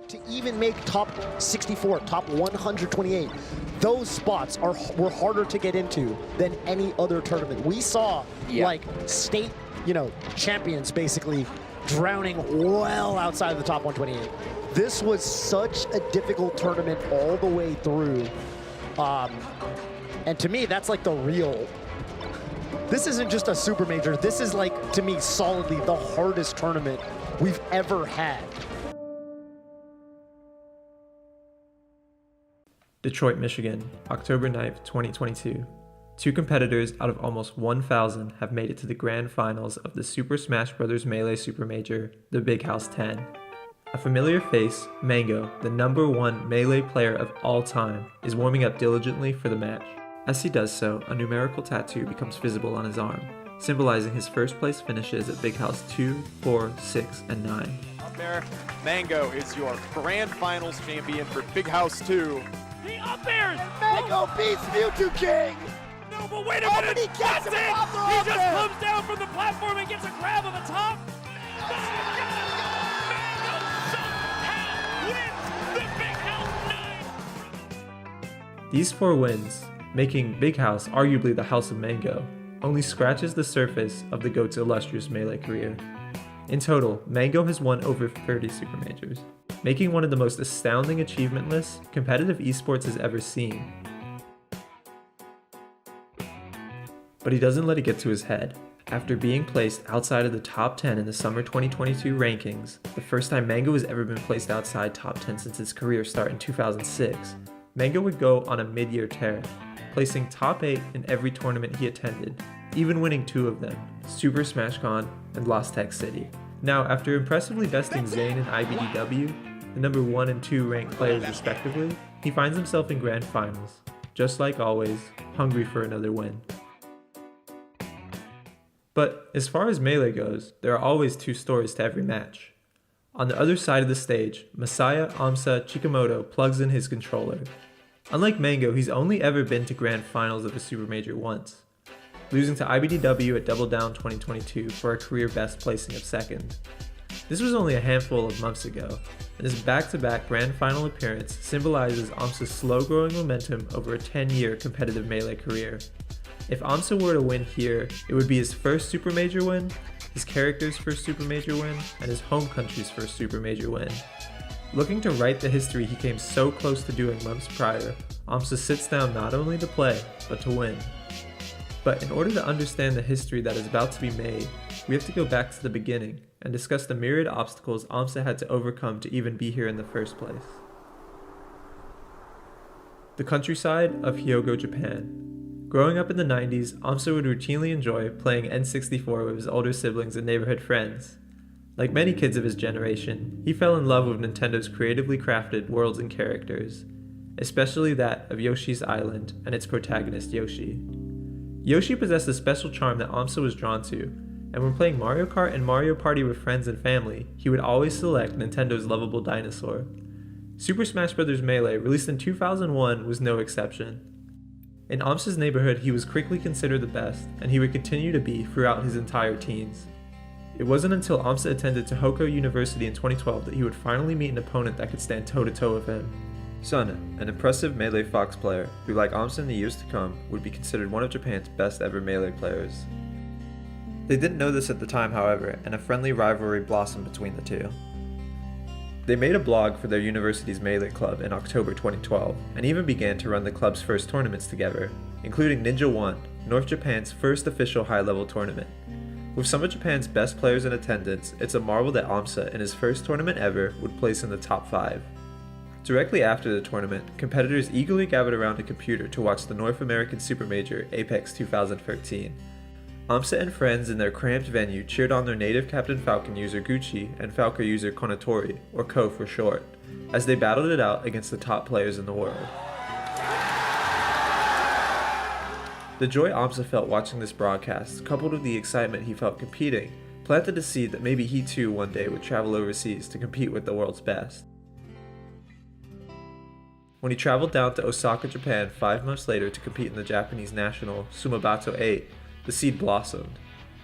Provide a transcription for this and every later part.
to even make top 64, top 128, those spots were harder to get into than any other tournament. We saw like state, champions basically drowning well outside of the top 128. This was such a difficult tournament all the way through. And to me, that's like the real. This isn't just a super major. This is like, to me, solidly the hardest tournament we've ever had. Detroit, Michigan, October 9th, 2022. Two competitors out of almost 1,000 have made it to the grand finals of the Super Smash Bros. Melee Super Major, the Big House 10. A familiar face, Mango, the #1 Melee player of all time, is warming up diligently for the match. As he does so, a numerical tattoo becomes visible on his arm, symbolizing his first place finishes at Big House 2, 4, 6, and 9. Out there, Mango is your grand finals champion for Big House 2. He up airs! Mango beats Mewtwo King! No, but wait a minute! He gets him off the He up just there. comes down from the platform and gets a grab on the top. These 4 wins, making Big House arguably the House of Mango, only scratches the surface of the GOAT's illustrious Melee career. In total, Mango has won over 30 Super Majors, making one of the most astounding achievement lists competitive esports has ever seen. But he doesn't let it get to his head. After being placed outside of the top 10 in the summer 2022 rankings, the first time Mango has ever been placed outside top 10 since his career start in 2006, Mango would go on a mid-year tear, placing top 8 in every tournament he attended, even winning 2 of them, Super Smash Con and Lost Tech City. Now, after impressively besting Zayn and IBDW, the #1 and 2 ranked players respectively, he finds himself in grand finals, just like always, hungry for another win. But as far as Melee goes, there are always 2 stories to every match. On the other side of the stage, Messiah aMSa Chikamoto plugs in his controller. Unlike Mango, he's only ever been to grand finals of a Super Major once, losing to IBDW at Double Down 2022 for a career best placing of 2nd. This was only a handful of months ago, and his back-to-back grand final appearance symbolizes aMSa's slow-growing momentum over a 10-year competitive Melee career. If aMSa were to win here, it would be his first Super Major win, his character's first Super Major win, and his home country's first Super Major win. Looking to write the history he came so close to doing months prior, aMSa sits down not only to play, but to win. But in order to understand the history that is about to be made, we have to go back to the beginning and discuss the myriad obstacles aMSa had to overcome to even be here in the first place. The countryside of Hyogo, Japan. Growing up in the 90s, aMSa would routinely enjoy playing N64 with his older siblings and neighborhood friends. Like many kids of his generation, he fell in love with Nintendo's creatively crafted worlds and characters, especially that of Yoshi's Island and its protagonist Yoshi. Yoshi possessed a special charm that aMSa was drawn to, and when playing Mario Kart and Mario Party with friends and family, he would always select Nintendo's lovable dinosaur. Super Smash Bros. Melee, released in 2001, was no exception. In aMSa's neighborhood, he was quickly considered the best, and he would continue to be throughout his entire teens. It wasn't until aMSa attended Tohoku University in 2012 that he would finally meet an opponent that could stand toe-to-toe with him. Sun, an impressive Melee Fox player, who like aMSa in the years to come, would be considered one of Japan's best ever Melee players. They didn't know this at the time, however, and a friendly rivalry blossomed between the two. They made a blog for their university's Melee club in October 2012, and even began to run the club's first tournaments together, including Ninja 1, North Japan's first official high-level tournament. With some of Japan's best players in attendance, it's a marvel that aMSa, in his first tournament ever, would place in the top 5. Directly after the tournament, competitors eagerly gathered around a computer to watch the North American Super Major Apex 2013. aMSa and friends in their cramped venue cheered on their native Captain Falcon user Gucci and Falco user Konatori, or Ko for short, as they battled it out against the top players in the world. The joy aMSa felt watching this broadcast, coupled with the excitement he felt competing, planted the seed that maybe he too one day would travel overseas to compete with the world's best. When he traveled down to Osaka, Japan 5 months later to compete in the Japanese national Sumabato 8, the seed blossomed.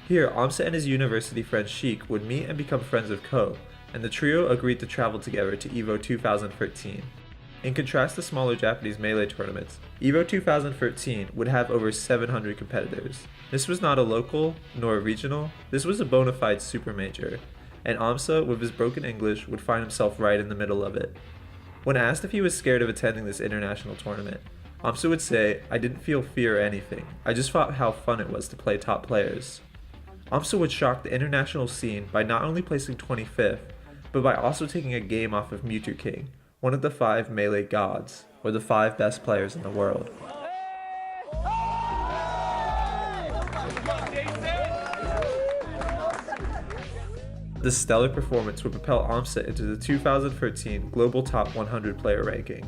Here, aMSa and his university friend Sheik would meet and become friends with Ko, and the trio agreed to travel together to EVO 2013. In contrast to smaller Japanese Melee tournaments, EVO 2013 would have over 700 competitors. This was not a local, nor a regional, this was a bona fide super major, and aMSa, with his broken English, would find himself right in the middle of it. When asked if he was scared of attending this international tournament, aMSa would say, "I didn't feel fear or anything, I just thought how fun it was to play top players." aMSa would shock the international scene by not only placing 25th, but by also taking a game off of Mewtwo King, one of the 5 Melee gods, or the 5 best players in the world. This stellar performance would propel aMSa into the 2013 Global Top 100 player ranking,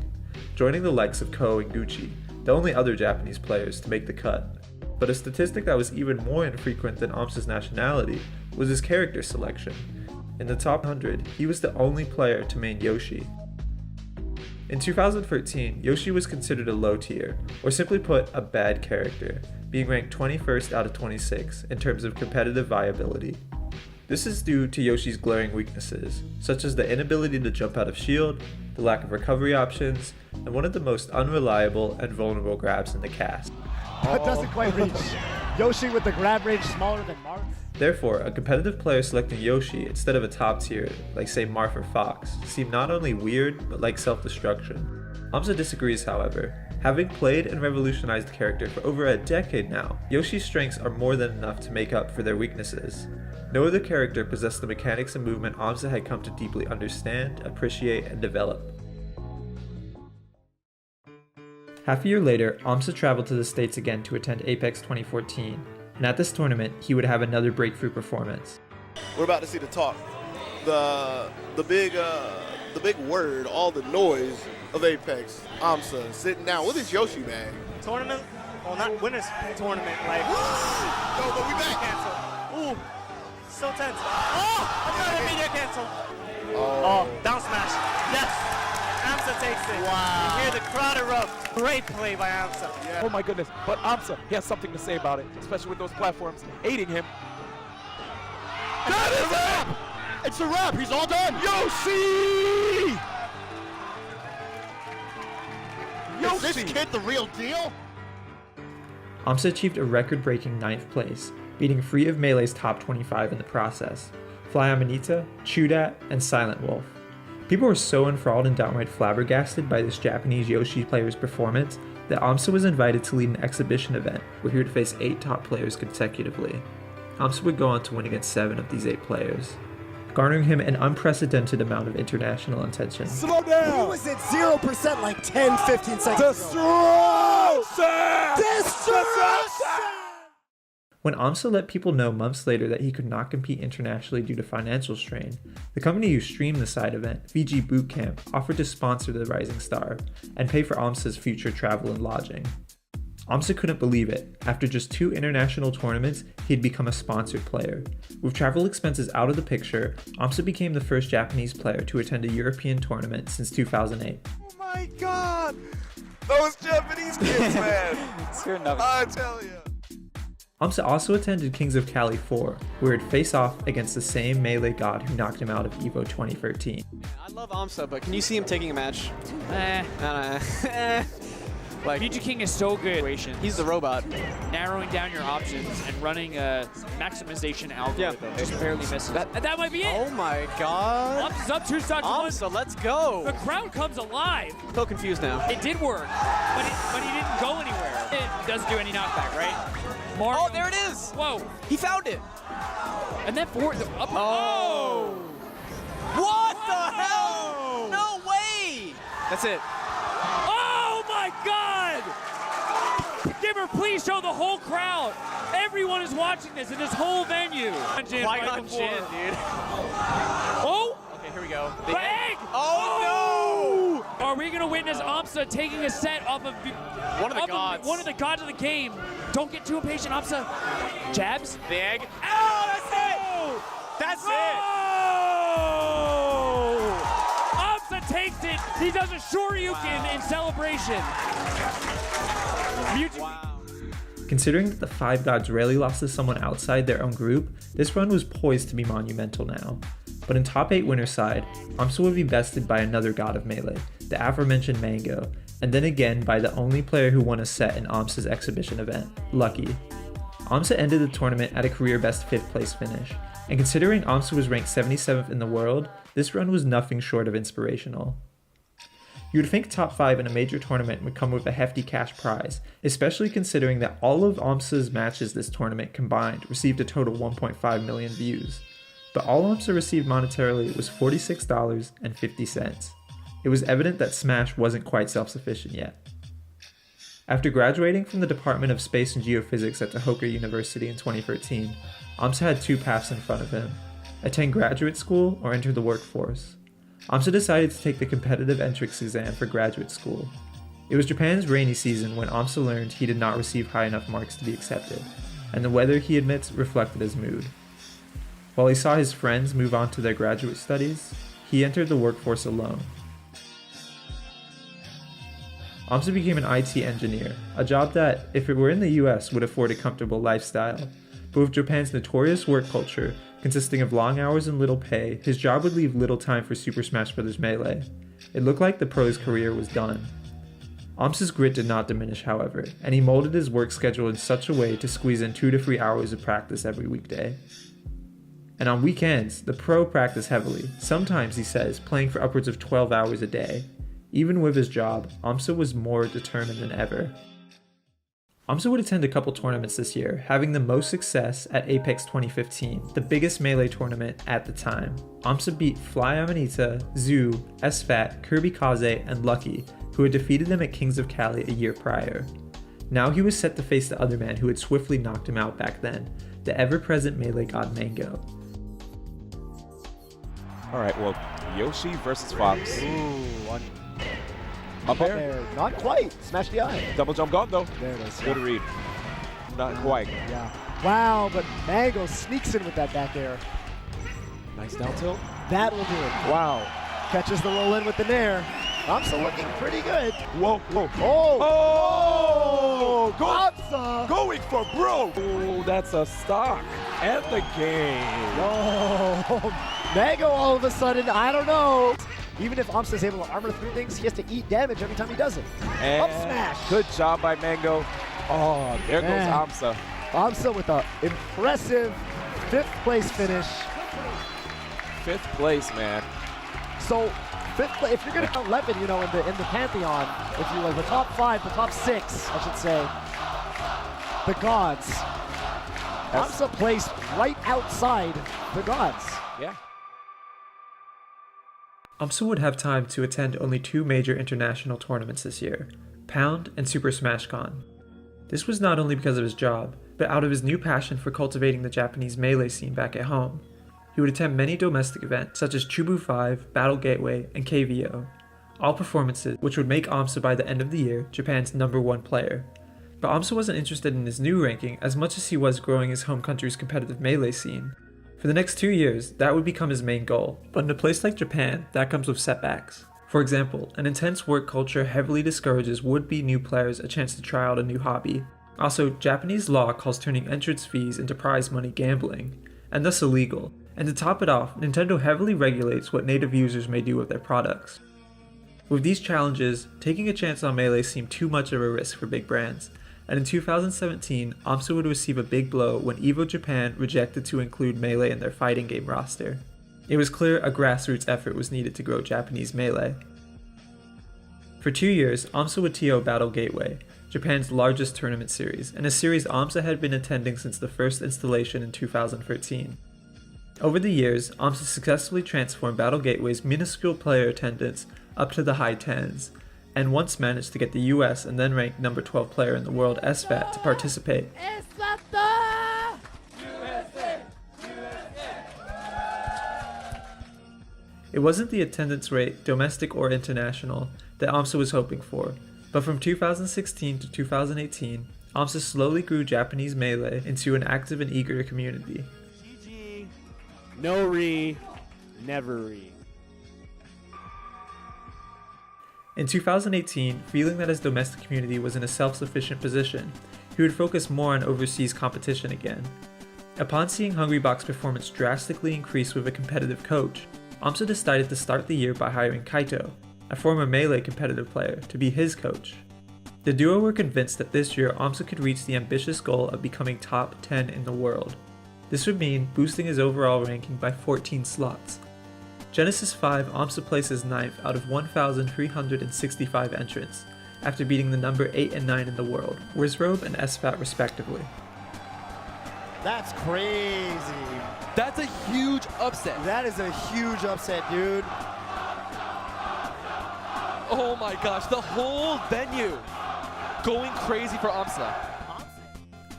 joining the likes of Ko and Gucci, the only other Japanese players to make the cut. But a statistic that was even more infrequent than aMSa's nationality was his character selection. In the top 100, he was the only player to main Yoshi. In 2013, Yoshi was considered a low tier, or simply put, a bad character, being ranked 21st out of 26 in terms of competitive viability. This is due to Yoshi's glaring weaknesses, such as the inability to jump out of shield, the lack of recovery options, and one of the most unreliable and vulnerable grabs in the cast. That doesn't quite reach. Yoshi with the grab range smaller than Marth. Therefore, a competitive player selecting Yoshi instead of a top tier, like say Marth or Fox, seemed not only weird, but like self-destruction. aMSa disagrees, however. Having played and revolutionized the character for over a decade now, Yoshi's strengths are more than enough to make up for their weaknesses. No other character possessed the mechanics and movement aMSa had come to deeply understand, appreciate, and develop. Half a year later, aMSa traveled to the States again to attend Apex 2014, and at this tournament, he would have another breakthrough performance. We're about to see the talk, the big word, all the noise of Apex. aMSa sitting down with his Yoshi bag. Tournament? Well, not winners tournament, like. No, but we back. Cancel. Ooh, so tense. Oh, another media cancel. Oh, down smash. Yes. aMSa takes it. Wow. You hear the crowd erupt. Great play by aMSa. Yeah. Oh my goodness. But aMSa, he has something to say about it, especially with those platforms aiding him. That is it! It's a wrap. He's all done. Yoshi! Is this kid the real deal? aMSa achieved a record-breaking 9th place, beating 3 of Melee's top 25 in the process, Fly Amanita, Chudat, and Silent Wolf. People were so enthralled and downright flabbergasted by this Japanese Yoshi player's performance that aMSa was invited to lead an exhibition event where he would face 8 top players consecutively. aMSa would go on to win against 7 of these 8 players, garnering him an unprecedented amount of international attention. Slow down! He was at 0% like 10, 15 seconds Destruction! Destruction! When aMSa let people know months later that he could not compete internationally due to financial strain, the company who streamed the side event, VG Bootcamp, offered to sponsor the rising star and pay for aMSa's future travel and lodging. aMSa couldn't believe it. After just 2 international tournaments, he'd become a sponsored player. With travel expenses out of the picture, aMSa became the first Japanese player to attend a European tournament since 2008. Oh my God! Those Japanese kids, man! I tell you. aMSa also attended Kings of Cali 4, where he'd face off against the same Melee god who knocked him out of EVO 2013. I love aMSa, but can you see him taking a match? Like, Mewtwo King is so good. he's the robot. Narrowing down your options and running a maximization algorithm. Yeah. Just barely misses. And that might be it. Oh my God. aMSa's up 2 stocks to 1. aMSa, let's go. The crowd comes alive. So confused now. It did work, but he didn't go anywhere. It doesn't do any knockback, right? Mario. Oh, there it is. Whoa. He found it. And then forward. Up. Oh. What the hell? No way. That's it. Oh my God! Gimmer, please show the whole crowd. Everyone is watching this in this whole venue. Qui-Gon Jinn, dude. Oh! Okay, here we go. The egg! Oh, no! Are we gonna witness aMSa taking a set off of One of the gods. One of the gods of the game. Don't get too impatient, aMSa. Jabs. The egg. Oh, that's it! That's aMSa takes it. He does a Shoryuken in celebration. Wow. Considering that the 5 gods rarely lost to someone outside their own group, this run was poised to be monumental now. But in top 8 winner side, aMSa would be bested by another god of Melee, the aforementioned Mango, and then again by the only player who won a set in aMSa's exhibition event, Lucky. aMSa ended the tournament at a career best 5th place finish, and considering aMSa was ranked 77th in the world, this run was nothing short of inspirational. You would think top 5 in a major tournament would come with a hefty cash prize, especially considering that all of aMSa's matches this tournament combined received a total 1.5 million views. But all aMSa received monetarily was $46.50. It was evident that Smash wasn't quite self-sufficient yet. After graduating from the Department of Space and Geophysics at Tohoku University in 2013, aMSa had 2 paths in front of him: attend graduate school or enter the workforce. aMSa decided to take the competitive entrance exam for graduate school. It was Japan's rainy season when aMSa learned he did not receive high enough marks to be accepted, and the weather, he admits, reflected his mood. While he saw his friends move on to their graduate studies, he entered the workforce alone. aMSa became an IT engineer, a job that, if it were in the US, would afford a comfortable lifestyle. But with Japan's notorious work culture, consisting of long hours and little pay, his job would leave little time for Super Smash Bros. Melee. It looked like the pro's career was done. aMSa's grit did not diminish, however, and he molded his work schedule in such a way to squeeze in 2 to 3 hours of practice every weekday. And on weekends, the pro practiced heavily, sometimes, he says, playing for upwards of 12 hours a day. Even with his job, aMSa was more determined than ever. aMSa would attend a couple tournaments this year, having the most success at Apex 2015, the biggest Melee tournament at the time. aMSa beat Fly Amanita, Zoo, SFAT, Kirby Kaze, and Lucky, who had defeated them at Kings of Cali a year prior. Now he was set to face the other man who had swiftly knocked him out back then, the ever-present Melee god Mango. All right, well, Yoshi versus Fox. Up there. Not quite. Smash the eye. Double jump gone, though. There it is. Good read. Not quite. Yeah. Wow, but Mango sneaks in with that back air. Nice down tilt. That will do it. Wow. Catches the roll in with the nair. aMSa looking pretty good. Whoa, whoa. Oh! Oh! Go, aMSa! going for broke. Oh, that's a stock. And the game. Oh! Mango all of a sudden, I don't know. Even if aMSa is able to armor through things, he has to eat damage every time he does it. And Up smash. Good job by Mango. Oh, there goes aMSa. aMSa with an impressive 5th place finish. 5th place, man. So, 5th place, if you're going to count 11, you know, in the pantheon, if you like the top 5, the top 6, I should say, the gods. aMSa placed right outside the gods. Yeah. aMSa would have time to attend only 2 major international tournaments this year, Pound and Super Smash Con. This was not only because of his job, but out of his new passion for cultivating the Japanese Melee scene back at home. He would attend many domestic events such as Chubu 5, Battle Gateway, and KVO, all performances which would make aMSa by the end of the year Japan's #1 player. But aMSa wasn't interested in his new ranking as much as he was growing his home country's competitive Melee scene. For the next 2 years, that would become his main goal, but in a place like Japan, that comes with setbacks. For example, an intense work culture heavily discourages would-be new players a chance to try out a new hobby. Also, Japanese law calls turning entrance fees into prize money gambling, and thus illegal. And to top it off, Nintendo heavily regulates what native users may do with their products. With these challenges, taking a chance on Melee seemed too much of a risk for big brands, and in 2017, aMSa would receive a big blow when EVO Japan rejected to include Melee in their fighting game roster. It was clear a grassroots effort was needed to grow Japanese Melee. For 2 years, aMSa would TO Battle Gateway, Japan's largest tournament series, and a series aMSa had been attending since the first installation in 2013. Over the years, aMSa successfully transformed Battle Gateway's minuscule player attendance up to the high 10s, and once managed to get the US and then ranked number 12 player in the world SFAT to participate. It wasn't the attendance rate, domestic or international, that aMSa was hoping for, but from 2016 to 2018, aMSa slowly grew Japanese Melee into an active and eager community. GG, no re, never re. In 2018, feeling that his domestic community was in a self-sufficient position, he would focus more on overseas competition again. Upon seeing Hungrybox's performance drastically increase with a competitive coach, aMSa decided to start the year by hiring Kaito, a former Melee competitive player, to be his coach. The duo were convinced that this year aMSa could reach the ambitious goal of becoming top 10 in the world. This would mean boosting his overall ranking by 14 slots. Genesis 5 aMSa places 9th out of 1,365 entrants, after beating the number 8 and 9 in the world, Wizrobe and SFAT respectively. That's crazy. That's a huge upset. That is a huge upset, dude. Oh my gosh, the whole venue going crazy for aMSa.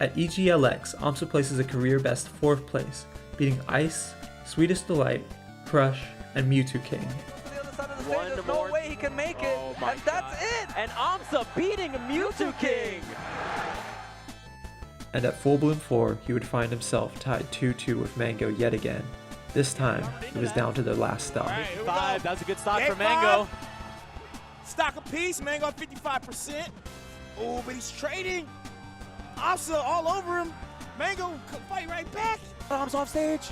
At EGLX, aMSa places a career best 4th place, beating Ice, Sweetest Delight, Crush, and Mewtwo King. There's no way he can make it, and that's it! And aMSa beating Mewtwo King! And at Full Bloom 4, he would find himself tied 2-2 with Mango yet again. This time, it was down to their last stop. All right, that was a good stock for Mango. Stock a piece, Mango 55%. Oh, but he's trading. aMSa all over him. Mango could fight right back. aMSa off stage.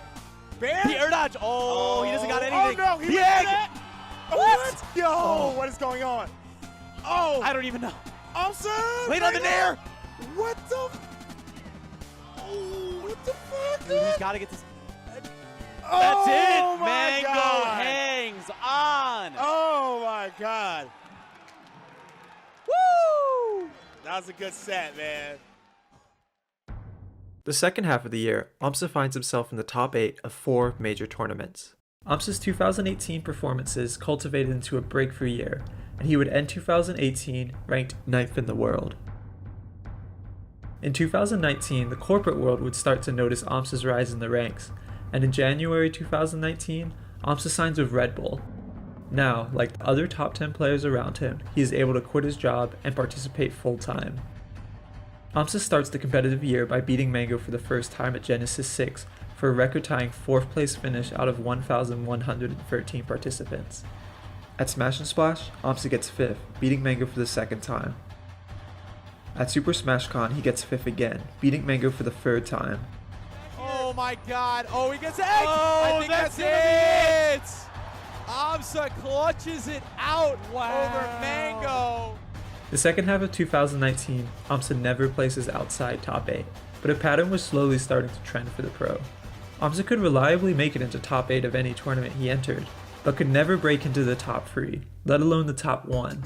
Bear? The air dodge. Oh, he doesn't got anything. Oh no, he the did egg. that. What? Yo, what is going on? Oh, I don't even know. aMSa. Late on the nair. What the? Oh, what the fuck? Dude, he's got to get this. Oh, That's it. my Mango God. hangs on. Oh my God. Woo! That was a good set, man. The second half of the year, aMSa finds himself in the top 8 of 4 major tournaments. aMSa's 2018 performances cultivated into a breakthrough year, and he would end 2018 ranked 9th in the world. In 2019, the corporate world would start to notice aMSa's rise in the ranks, and in January 2019, aMSa signs with Red Bull. Now, like the other top 10 players around him, he is able to quit his job and participate full-time. aMSa starts the competitive year by beating Mango for the first time at Genesis 6 for a record-tying 4th place finish out of 1,113 participants. At Smash and Splash, aMSa gets 5th, beating Mango for the second time. At Super Smash Con, he gets 5th again, beating Mango for the 3rd time. Oh my God. Oh, he gets egg. Oh, I think that's it. aMSa clutches it out over Mango. The second half of 2019, aMSa never places outside top 8, but a pattern was slowly starting to trend for the pro. aMSa could reliably make it into top 8 of any tournament he entered, but could never break into the top 3, let alone the top 1.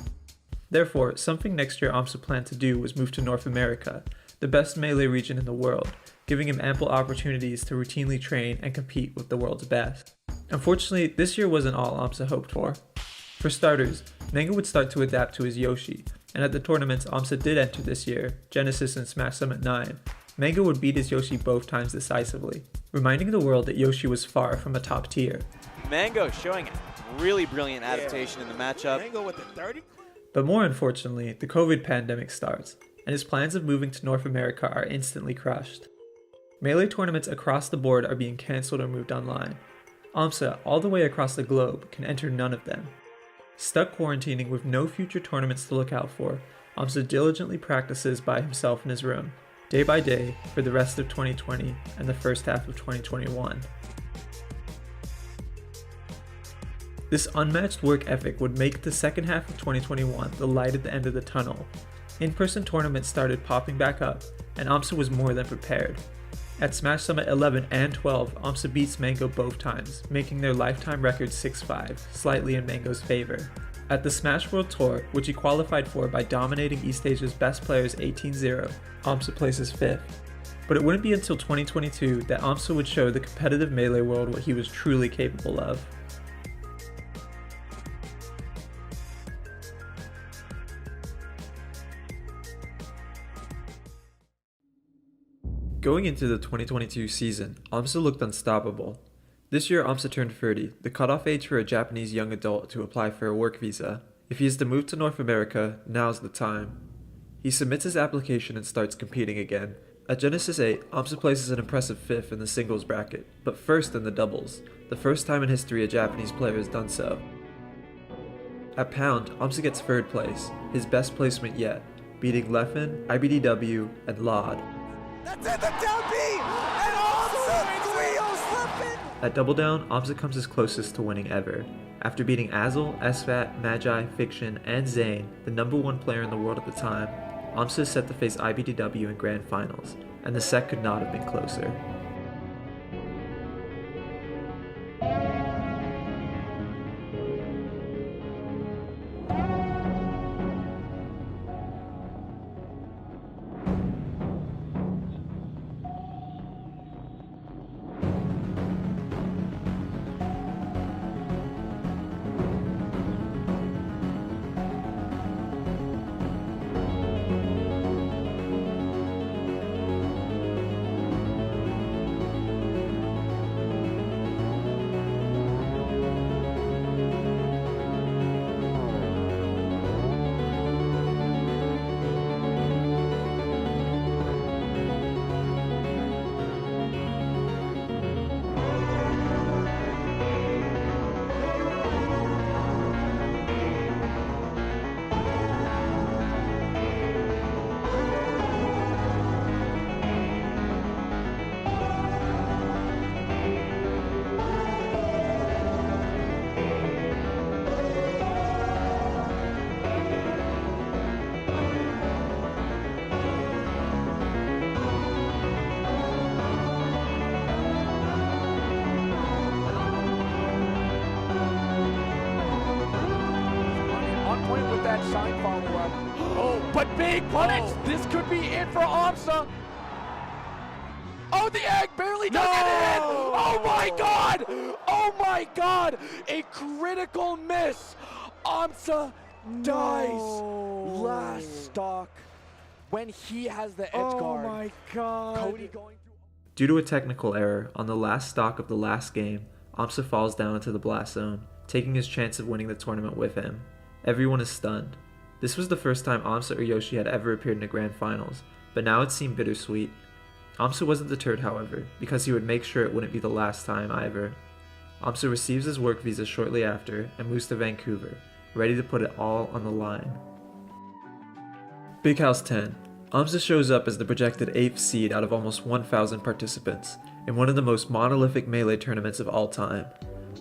Therefore, something next year aMSa planned to do was move to North America, the best Melee region in the world, giving him ample opportunities to routinely train and compete with the world's best. Unfortunately, this year wasn't all aMSa hoped for. For starters, Mango would start to adapt to his Yoshi, and at the tournaments aMSa did enter this year, Genesis and Smash Summit 9, Mango would beat his Yoshi both times decisively, reminding the world that Yoshi was far from a top tier. Mango showing really brilliant adaptation in the matchup. Mango with the 30. But more unfortunately, the COVID pandemic starts, and his plans of moving to North America are instantly crushed. Melee tournaments across the board are being cancelled or moved online. aMSa, all the way across the globe, can enter none of them. Stuck quarantining with no future tournaments to look out for, aMSa diligently practices by himself in his room, day by day, for the rest of 2020 and the first half of 2021. This unmatched work ethic would make the second half of 2021 the light at the end of the tunnel. In-person tournaments started popping back up, and aMSa was more than prepared. At Smash Summit 11 and 12, aMSa beats Mango both times, making their lifetime record 6-5, slightly in Mango's favor. At the Smash World Tour, which he qualified for by dominating East Asia's best players 18-0, aMSa places 5th. But it wouldn't be until 2022 that aMSa would show the competitive Melee world what he was truly capable of. Going into the 2022 season, aMSa looked unstoppable. This year aMSa turned 30, the cutoff age for a Japanese young adult to apply for a work visa. If he is to move to North America, now's the time. He submits his application and starts competing again. At Genesis 8, aMSa places an impressive 5th in the singles bracket, but 1st in the doubles, the first time in history a Japanese player has done so. At Pound, aMSa gets 3rd place, his best placement yet, beating Leffen, IBDW, and Laud. That's it, the down B! And aMSa At Double Down, aMSa comes his closest to winning ever. After beating Azel, SFAT, Magi, Fiction, and Zayn, the #1 player in the world at the time, aMSa is set to face IBDW in Grand Finals, and the set could not have been closer. Shine follow-up. Oh, but big punish! Oh. This could be it for aMSa. Oh, the egg barely does it in! Oh my god! Oh my god! A critical miss! aMSa dies last stock when he has the edge guard. Oh my god. Cody going through. Due to a technical error on the last stock of the last game, aMSa falls down into the blast zone, taking his chance of winning the tournament with him. Everyone is stunned. This was the first time aMSa or Yoshi had ever appeared in the Grand Finals, but now it seemed bittersweet. aMSa wasn't deterred, however, because he would make sure it wouldn't be the last time either. aMSa receives his work visa shortly after and moves to Vancouver, ready to put it all on the line. Big House 10. aMSa shows up as the projected 8th seed out of almost 1,000 participants, in one of the most monolithic Melee tournaments of all time.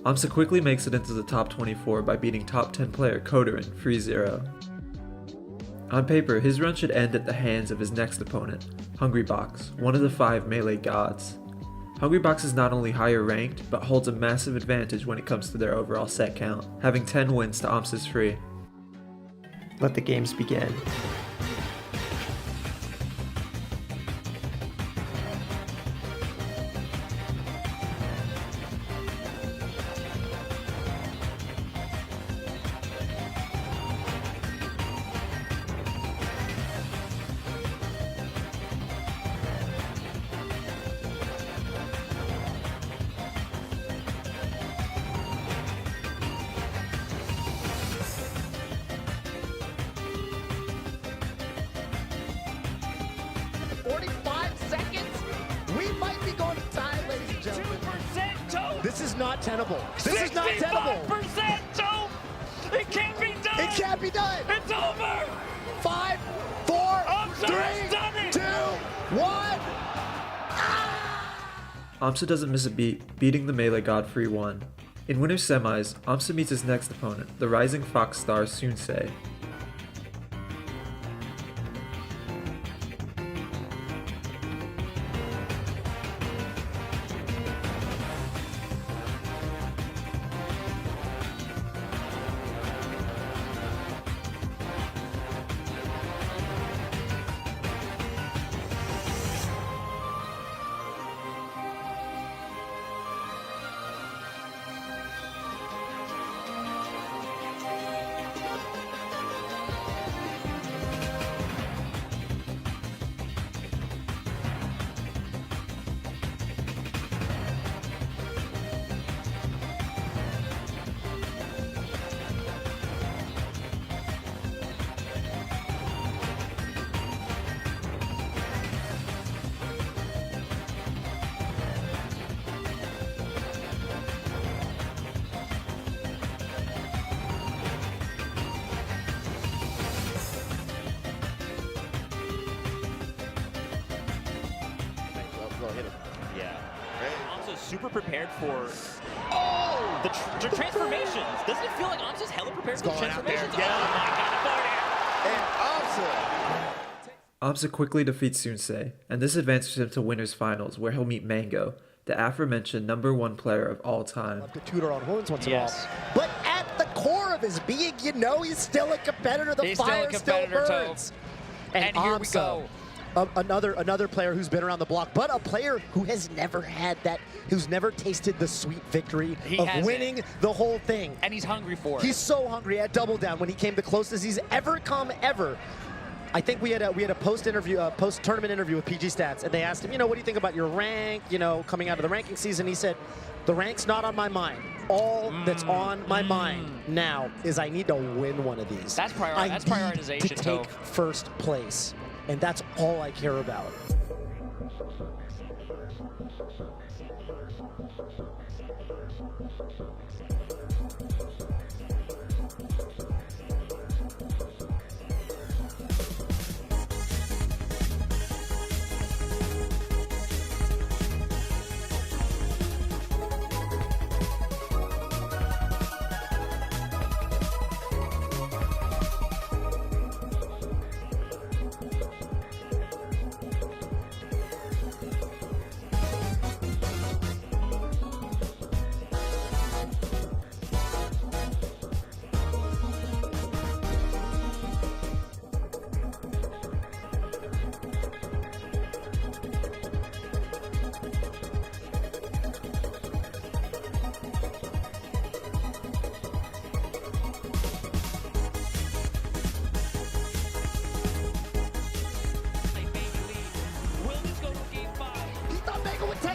aMSa quickly makes it into the top 24 by beating top 10 player Kodorin 3-0. On paper, his run should end at the hands of his next opponent, Hungrybox, one of the 5 Melee gods. Hungrybox is not only higher ranked, but holds a massive advantage when it comes to their overall set count, having 10 wins to aMSa's 3. Let the games begin. This is not tenable. This is not tenable. 65% Joe! It can't be done! It can't be done! It's over! 5, 4, aMSa's done it! 3, 2, 1. aMSa doesn't miss a beat, beating the Melee god 3-1. In winner's semis, aMSa meets his next opponent, the rising Fox star Sunsei. super prepared for the transformations. Doesn't it feel like AMSA's hella prepared for the transformations? Yeah. Oh my god, And aMSa quickly defeats Sunsei, and this advances him to winners finals, where he'll meet Mango, the aforementioned #1 player of all time. Love to tutor on horns once in a while. But at the core of his being, you know, he's still a competitor. The fire still burns. And here we aMSa, go. Another player who's been around the block, but a player who has never had that, who's never tasted the sweet victory of winning the whole thing. And he's hungry for it. He's so hungry at Double Down when he came the closest he's ever come ever. I think we had a post-tournament interview with PG Stats, and they asked him, you know, what do you think about your rank, you know, coming out of the ranking season? He said, the rank's not on my mind. All that's on my mind now is I need to win one of these. That's prioritization. prioritization, to take first place, and that's all I care about.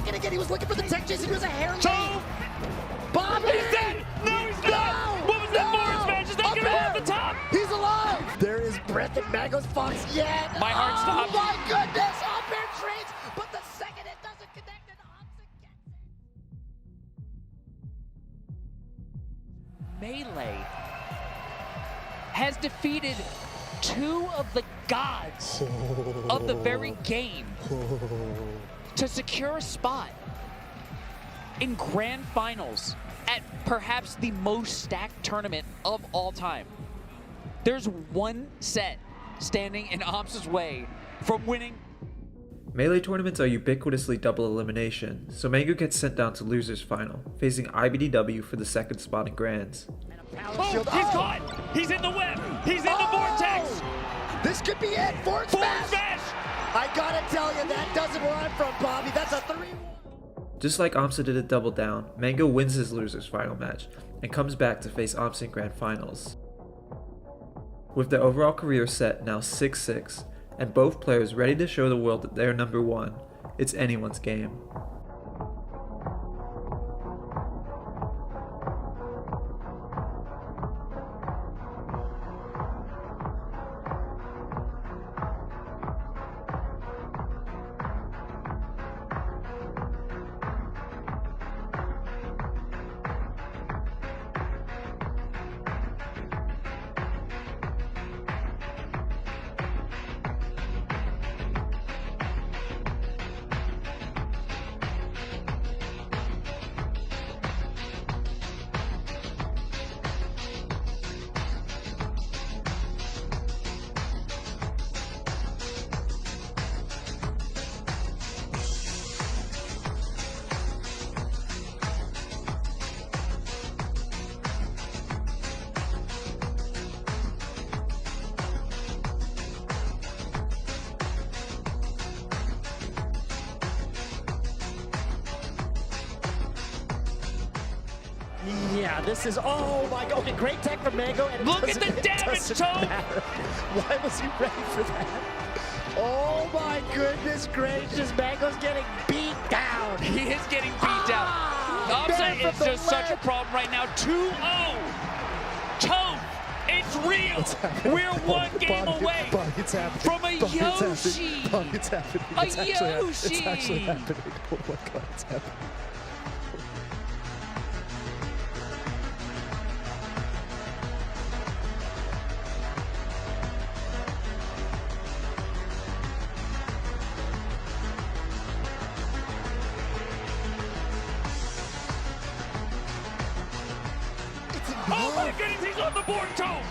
Again, he was looking for the tech chase. He was a hair lead. Bobby! He's dead! No, he's not! What was that Morris match? Is that gonna off the top? He's alive! There is breath in Mango's Fox yet. My heart stopped. Oh my goodness! Up air trades, but the second it doesn't connect, and aMSa gets it. Melee has defeated 2 of the gods of the very game to secure a spot in grand finals at perhaps the most stacked tournament of all time. There's one set standing in aMSa's way from winning. Melee tournaments are ubiquitously double elimination, so Mango gets sent down to losers final, facing IBDW for the second spot in grands. Oh, he's caught! He's in the web! He's in the vortex! This could be it! Forward smash! I gotta tell you, that doesn't where I'm from, Bobby. That's a 3-1. Just like aMSa did at Double Down, Mango wins his losers final match and comes back to face aMSa in grand finals. With their overall career set now 6-6, and both players ready to show the world that they're #1, it's anyone's game. Yeah, this is, oh my god, okay, great tech from Mango. And look at the damage, Toe! Why was he ready for that? Oh my goodness gracious, Mango's getting beat down. He is getting beat down. aMSa is just such a problem right now. 2-0. Toe, it's real. We're one game away from a Yoshi. It's happening. A It's actually happening. Oh my god, it's happening. board, Toe.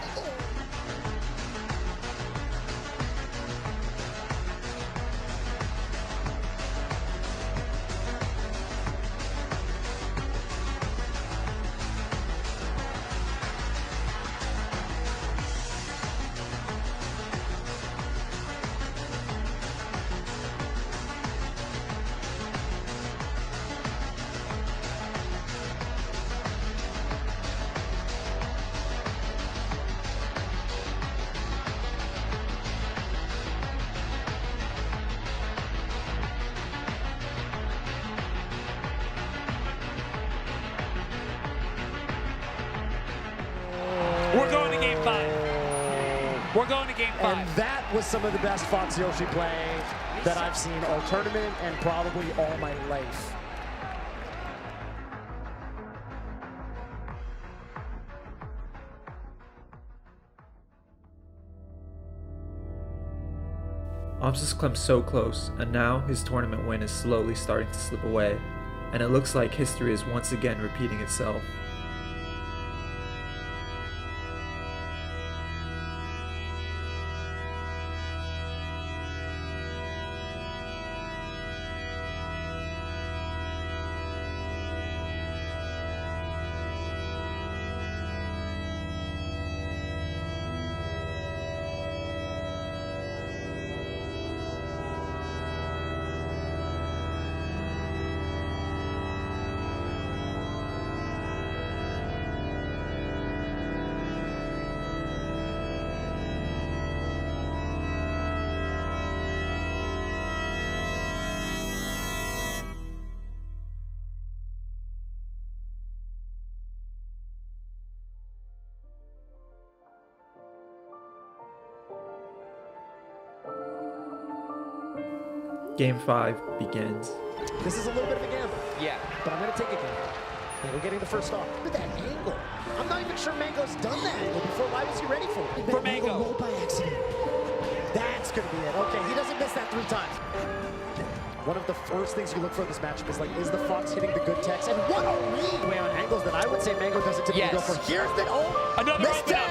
We're going to game 5. We're going to game 5. And that was some of the best Fox Yoshi play that I've seen all tournament and probably all my life. aMSa's come so close, and now his tournament win is slowly starting to slip away, and it looks like history is once again repeating itself. Game 5 begins. This is a little bit of a gamble. Yeah. But I'm going to take a gamble. And we're getting the first off. Look at that angle. I'm not even sure Mango's done that angle before. Why was he ready for it? For Mango. Rolled by accident. That's going to be it. Okay, he doesn't miss that 3 times. One of the first things you look for in this matchup is like, is the Fox hitting the good text? And what are we way on angles that I would say Mango doesn't typically go for? Here's the another mistake.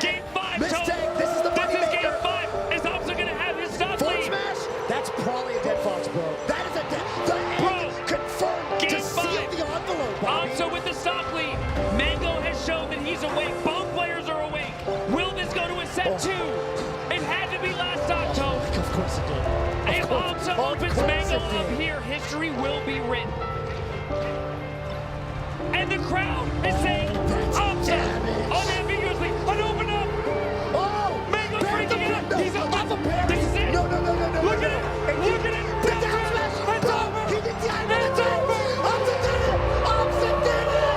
Game 5. Mistake. This is the money maker. Game 5. Is aMSa going to have his stock Forward lead? smash. That's probably a dead Fox, bro. That is a dead. The end confirmed to seal the envelope, Bobby. aMSa with the stock lead. Mango has shown that he's awake. Both players are awake. Will this go to a set 2? It had to be last October. Of course it did. If aMSa opens Mango up here, history will be written. And the crowd is saying, aMSa, unambiguously, an open up. Oh! Mango's breaking it up. He's up. This is it. No. Look at it. Look at it. The down smash. It's over. He did the It's over. aMSa did it. aMSa did it.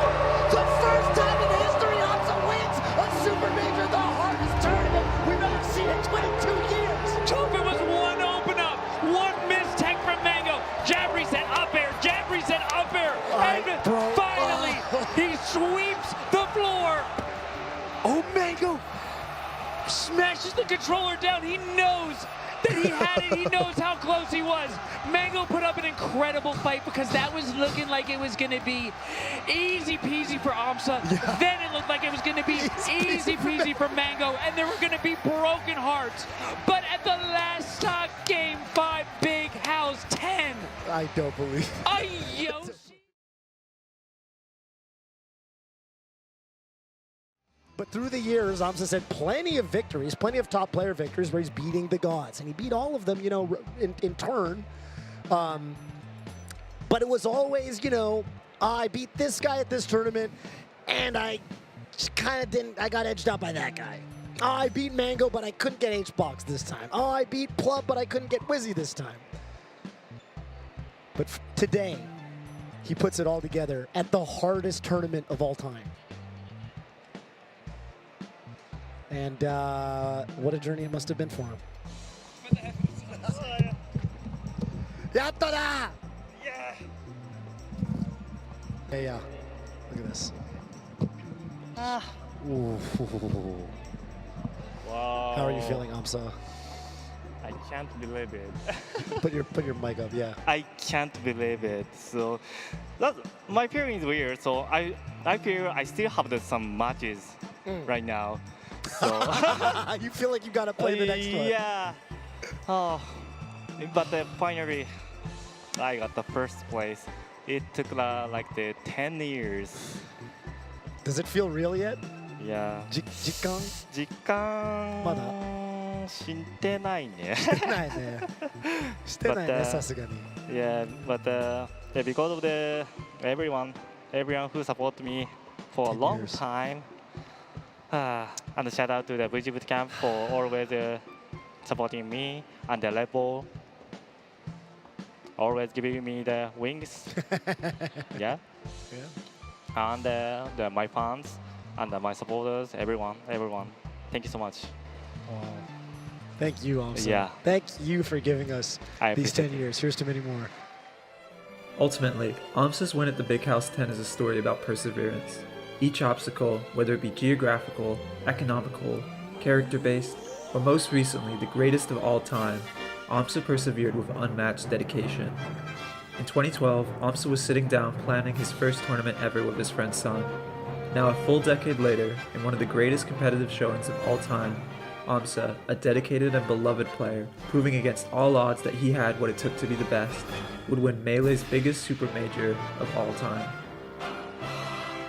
The first time in history aMSa wins a super major, the hardest tournament we've ever seen in 22 years. It was one open up, one mistake from Mango. Jab reset, up air, jab reset, up air. And finally, he sweeps the floor. Oh, Mango smashes the controller down. He knows that he had it. He knows how close he was. Mango put up an incredible fight because that was looking like it was going to be easy peasy for aMSa. Yeah. Then it looked like it was going to be easy peasy for Mango, and there were going to be broken hearts. But at the last stock, Game 5, Big House 10. I don't believe it. Yoshi. But through the years, aMSa said plenty of victories, plenty of top player victories where he's beating the gods. And he beat all of them, you know, in turn. But it was always, you know, I beat this guy at this tournament, and I just kind of didn't, I got edged out by that guy. Oh, I beat Mango, but I couldn't get H-Box this time. Oh, I beat Plum, but I couldn't get Wizzy this time. But today, he puts it all together at the hardest tournament of all time. And what a journey it must have been for him. Yatta-da! Yeah. Look at this. Ooh. Wow. How are you feeling, aMSa? I can't believe it. Put your mic up, yeah. I can't believe it. So my feeling is weird. So I feel I still have some matches right now. So You feel like you got to play the next one. yeah. Oh, but finally, I got the first place. It took like the 10 years. Does it feel real yet? Yeah. 実感実感まだしてないね。してないね。してないね、さすがに。Yeah, but yeah, because of everyone who support me for a long years. time, and shout out to the VG Bootcamp for always supporting me and the level, always giving me the wings. Yeah. And my fans and my supporters, everyone. Thank you so much. Wow. Thank you, aMSa. Yeah. Thank you for giving us I these 10 appreciate it. years. Here's to many more. Ultimately, aMSa's win at the Big House 10 is a story about perseverance. Each obstacle, whether it be geographical, economical, character-based, or most recently the greatest of all time, aMSa persevered with unmatched dedication. In 2012, aMSa was sitting down planning his first tournament ever with his friend Sun. Now a full decade later, in one of the greatest competitive showings of all time, aMSa, a dedicated and beloved player, proving against all odds that he had what it took to be the best, would win Melee's biggest super major of all time.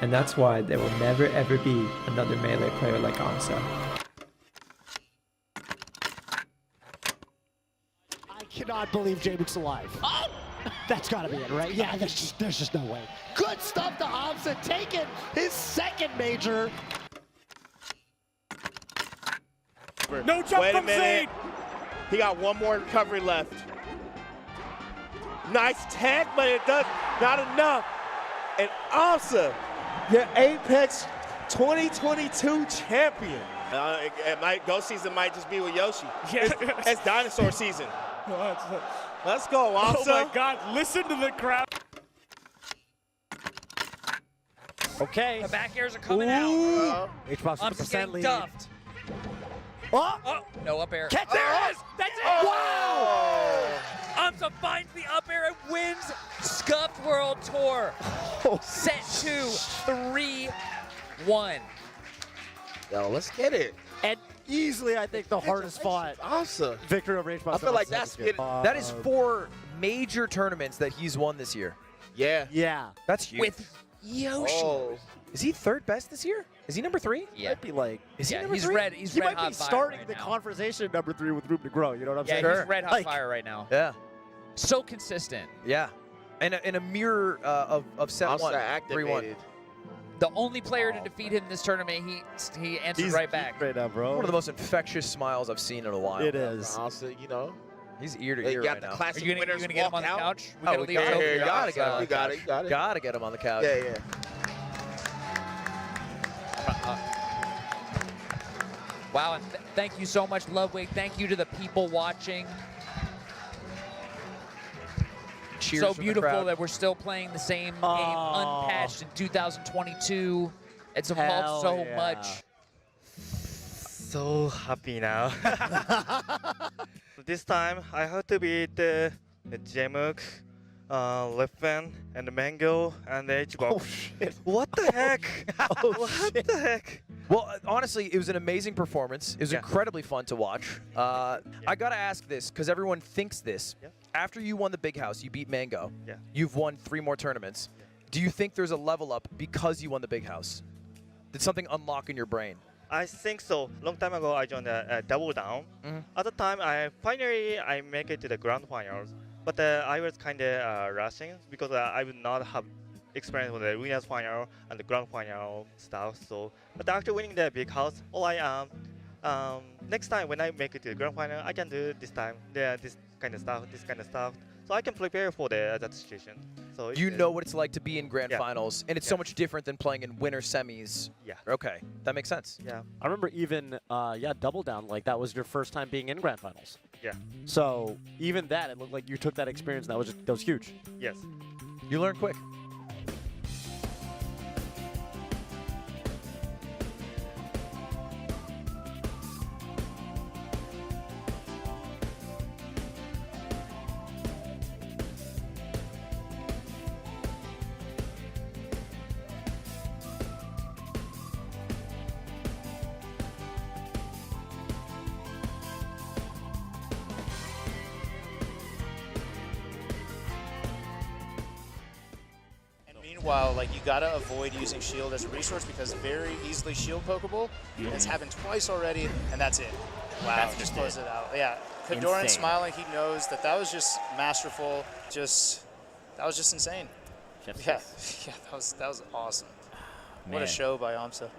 And that's why there will never ever be another Melee player like aMSa. I cannot believe J-Book's alive. Oh! That's gotta be it, right? Yeah, there's just no way. Good stuff to aMSa, taking his second major. No jump Wait a from minute. Zayn. He got one more recovery left. Nice tag, but it does not enough. And aMSa, your Apex 2022 champion. Ghost season might just be with Yoshi. Yeah. It's dinosaur season. Let's go, aMSa. Oh my God, listen to the crowd. Okay. The back airs are coming out. H-Box with aMSa's the getting lead. duffed. Oh! No up air. Catch There it! it is! That's it! Wow! aMSa finds the up air and wins Scuffed World Tour. Set 2, 3-1. Yo, let's get it. And easily, I think, the hardest fought aMSa. victory over H-Box. I feel like that's it. That is 4 major tournaments that he's won this year. Yeah. Yeah. That's huge. With Yoshi. Oh. Is he third best this year? Is he number 3? Yeah. Might be like, Is he Yeah, number he's 3? red. He's he red might hot be fire starting right the now. conversation number 3 with room to grow. You know what I'm Yeah, saying? he's red hot Like, fire right now. Yeah. So consistent. Yeah. And a mirror of set aMSa 1. 3-1. activated. The only player to defeat him in this tournament, he answered He's right back. right now, bro. One of the most infectious smiles I've seen in a while. It is. aMSa, you know. He's ear to They ear got right the now. Are classic you gonna winners get him on walk the out. couch? We Oh, gotta we leave it got open. it. You got it. Gotta get him on You the got couch. it. You got it. Gotta get him on the couch. Yeah, yeah. Wow, and thank you so much, Ludwig. Thank you to the people watching. Cheers So from the beautiful crowd. that we're still playing the same game unpatched in 2022. It's evolved Hell so yeah. much. So happy now. This time I have to beat Jemuk, Liffen, and Mango, and H-Box. Oh, shit. What the heck? Oh, What the heck? Well, honestly, it was an amazing performance. It was Yeah. incredibly fun to watch. I gotta ask this, because everyone thinks this. Yeah. After you won the Big House, you beat Mango. Yeah. You've won 3 more tournaments. Do you think there's a level up because you won the Big House? Did something unlock in your brain? I think so. Long time ago, I joined Double Down. At the time, I make it to the grand finals, but I was kind of rushing because I would not have experience with the winners final and the grand final stuff. So, but after winning the Big House, all I am. Next time when I make it to the grand final, I can do this time this kind of stuff, so I can prepare for that situation. So You know what it's like to be in grand Yeah. finals, and it's so much different than playing in winter semis. Yeah. Okay, that makes sense. Yeah. I remember even, Double Down, like that was your first time being in grand finals. Yeah. So even that, it looked like you took that experience, and that was huge. Yes. You learn quick. while like you gotta avoid using shield as a resource because very easily shield pokeable. And it's happened twice already, and that's it. Wow, That's just just close it. it out. Yeah, Kadoran Insane. smiling. He knows that that was just masterful. That was just insane. Chef's Yeah, kiss. yeah, that was awesome. What a Man. show by aMSa.